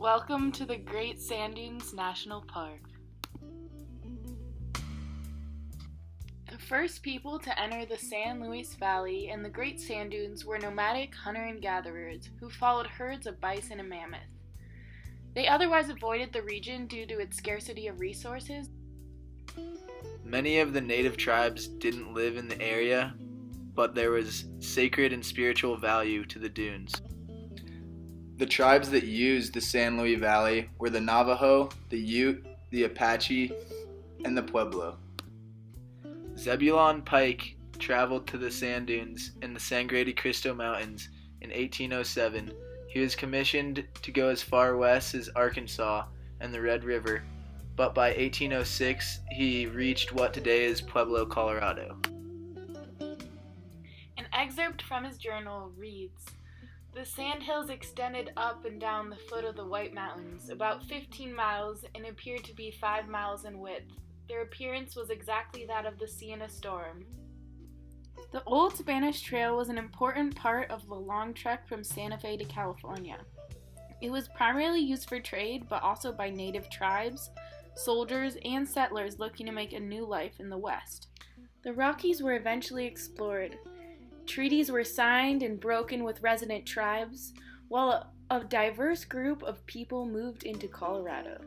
Welcome to the Great Sand Dunes National Park. The first people to enter the San Luis Valley and the Great Sand Dunes were nomadic hunter and gatherers who followed herds of bison and mammoth. They otherwise avoided the region due to its scarcity of resources. Many of the native tribes didn't live in the area, but there was sacred and spiritual value to the dunes. The tribes that used the San Luis Valley were the Navajo, the Ute, the Apache, and the Pueblo. Zebulon Pike traveled to the sand dunes in the Sangre de Cristo Mountains in 1807. He was commissioned to go as far west as Arkansas and the Red River, but by 1806 he reached what today is Pueblo, Colorado. An excerpt from his journal reads, "The sandhills extended up and down the foot of the White Mountains, about 15 miles, and appeared to be 5 miles in width. Their appearance was exactly that of the sea in a storm." The Old Spanish Trail was an important part of the long trek from Santa Fe to California. It was primarily used for trade, but also by native tribes, soldiers, and settlers looking to make a new life in the West. The Rockies were eventually explored. Treaties were signed and broken with resident tribes, while a diverse group of people moved into Colorado.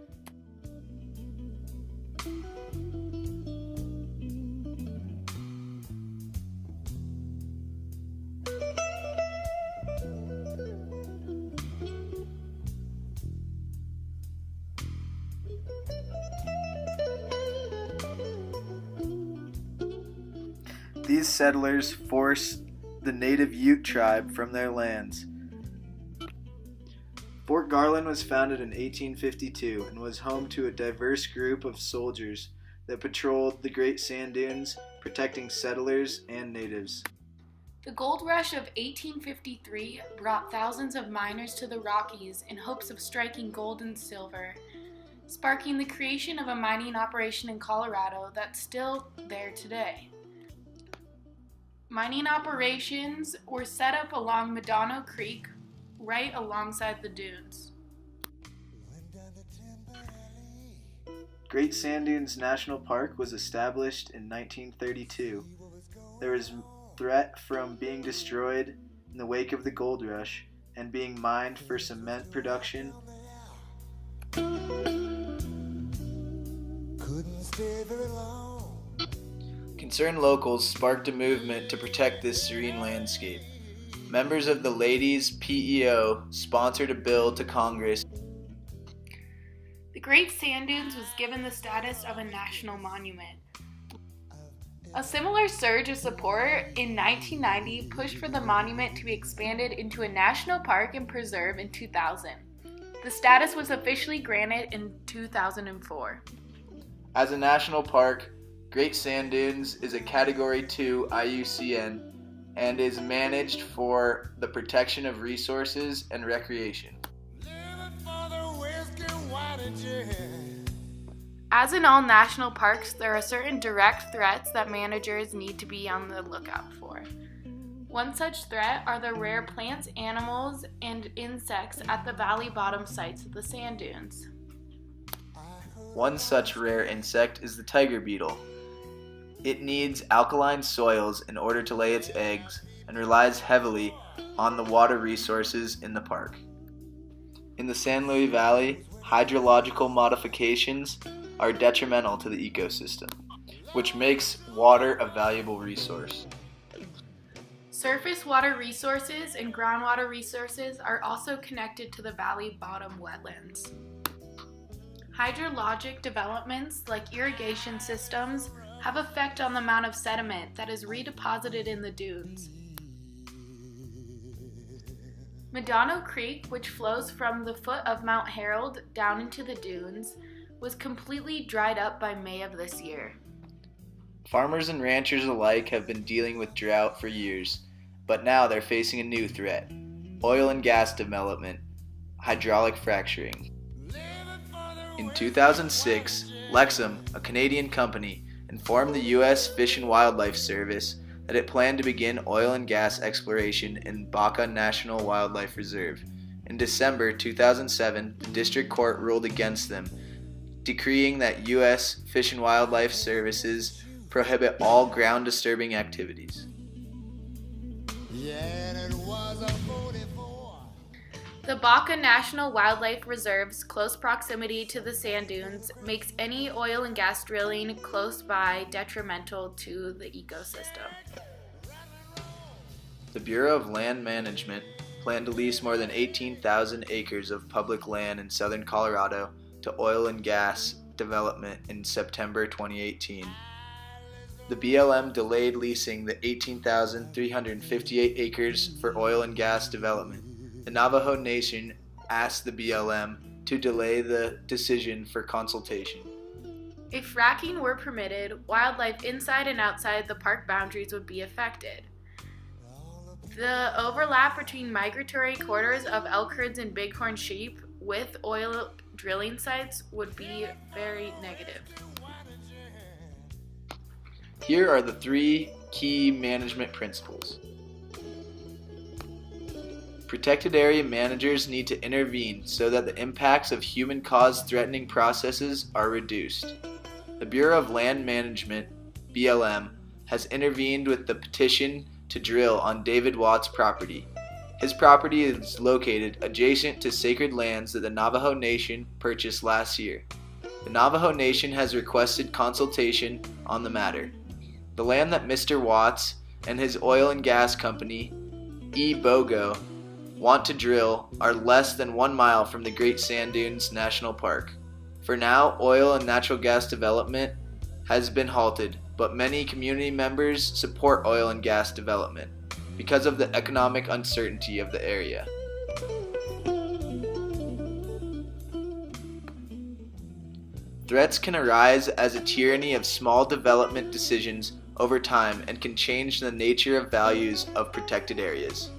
These settlers forced the native Ute tribe from their lands. Fort Garland was founded in 1852 and was home to a diverse group of soldiers that patrolled the Great Sand Dunes, protecting settlers and natives. The gold rush of 1853 brought thousands of miners to the Rockies in hopes of striking gold and silver, sparking the creation of a mining operation in Colorado that's still there today. Mining operations were set up along Medano Creek, right alongside the dunes. Great Sand Dunes National Park was established in 1932. There was threat from being destroyed in the wake of the gold rush and being mined for cement production. Couldn't stay very long. Concerned locals sparked a movement to protect this serene landscape. Members of the Ladies' PEO sponsored a bill to Congress. The Great Sand Dunes was given the status of a national monument. A similar surge of support in 1990 pushed for the monument to be expanded into a national park and preserve in 2000. The status was officially granted in 2004. As a national park, Great Sand Dunes is a Category 2 IUCN and is managed for the protection of resources and recreation. As in all national parks, there are certain direct threats that managers need to be on the lookout for. One such threat are the rare plants, animals, and insects at the valley bottom sites of the sand dunes. One such rare insect is the tiger beetle. It needs alkaline soils in order to lay its eggs and relies heavily on the water resources in the park. In the San Luis Valley, hydrological modifications are detrimental to the ecosystem, which makes water a valuable resource. Surface water resources and groundwater resources are also connected to the valley bottom wetlands. Hydrologic developments like irrigation systems have effect on the amount of sediment that is redeposited in the dunes. Medano Creek, which flows from the foot of Mount Harold down into the dunes, was completely dried up by May of this year. Farmers and ranchers alike have been dealing with drought for years, but now they're facing a new threat: oil and gas development, hydraulic fracturing. In 2006, Lexum, a Canadian company, informed the U.S. Fish and Wildlife Service that it planned to begin oil and gas exploration in Baca National Wildlife Reserve, In December 2007, the district court ruled against them, decreeing that U.S. Fish and Wildlife Services prohibit all ground-disturbing activities. The Baca National Wildlife Reserve's close proximity to the sand dunes makes any oil and gas drilling close by detrimental to the ecosystem. The Bureau of Land Management planned to lease more than 18,000 acres of public land in southern Colorado to oil and gas development in September 2018. The BLM delayed leasing the 18,358 acres for oil and gas development. The Navajo Nation asked the BLM to delay the decision for consultation. If fracking were permitted, wildlife inside and outside the park boundaries would be affected. The overlap between migratory corridors of elk herds and bighorn sheep with oil drilling sites would be very negative. Here are the 3 key management principles. Protected area managers need to intervene so that the impacts of human-caused threatening processes are reduced. The Bureau of Land Management, BLM, has intervened with the petition to drill on David Watts' property. His property is located adjacent to sacred lands that the Navajo Nation purchased last year. The Navajo Nation has requested consultation on the matter. The land that Mr. Watts and his oil and gas company, eBOGO, want to drill are less than 1 mile from the Great Sand Dunes National Park. For now, oil and natural gas development has been halted, but many community members support oil and gas development because of the economic uncertainty of the area. Threats can arise as a tyranny of small development decisions over time and can change the nature of values of protected areas.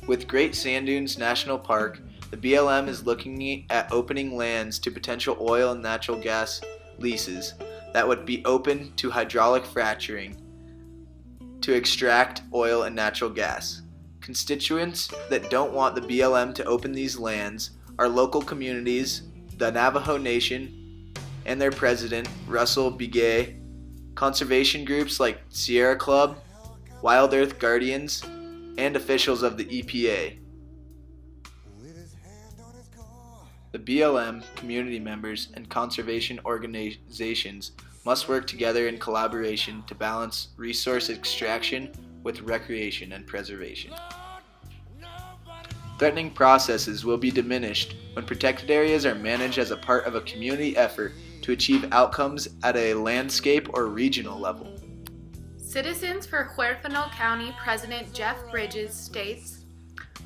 With Great Sand Dunes National Park, the BLM is looking at opening lands to potential oil and natural gas leases that would be open to hydraulic fracturing to extract oil and natural gas. Constituents that don't want the BLM to open these lands are local communities, the Navajo Nation, and their president, Russell Begay, conservation groups like Sierra Club, Wild Earth Guardians, and officials of the EPA. The BLM, community members, and conservation organizations must work together in collaboration to balance resource extraction with recreation and preservation. Threatening processes will be diminished when protected areas are managed as a part of a community effort to achieve outcomes at a landscape or regional level. Citizens for Huerfano County President Jeff Bridges states,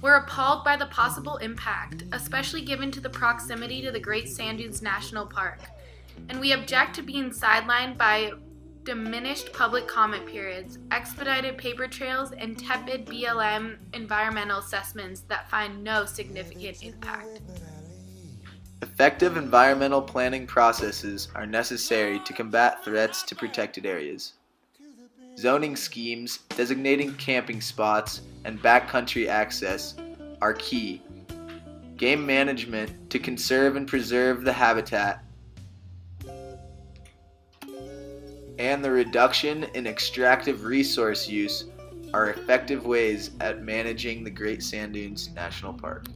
"We're appalled by the possible impact, especially given to the proximity to the Great Sand Dunes National Park, and we object to being sidelined by diminished public comment periods, expedited paper trails, and tepid BLM environmental assessments that find no significant impact." Effective environmental planning processes are necessary to combat threats to protected areas. Zoning schemes, designating camping spots, and backcountry access are key. Game management to conserve and preserve the habitat, and the reduction in extractive resource use are effective ways at managing the Great Sand Dunes National Park.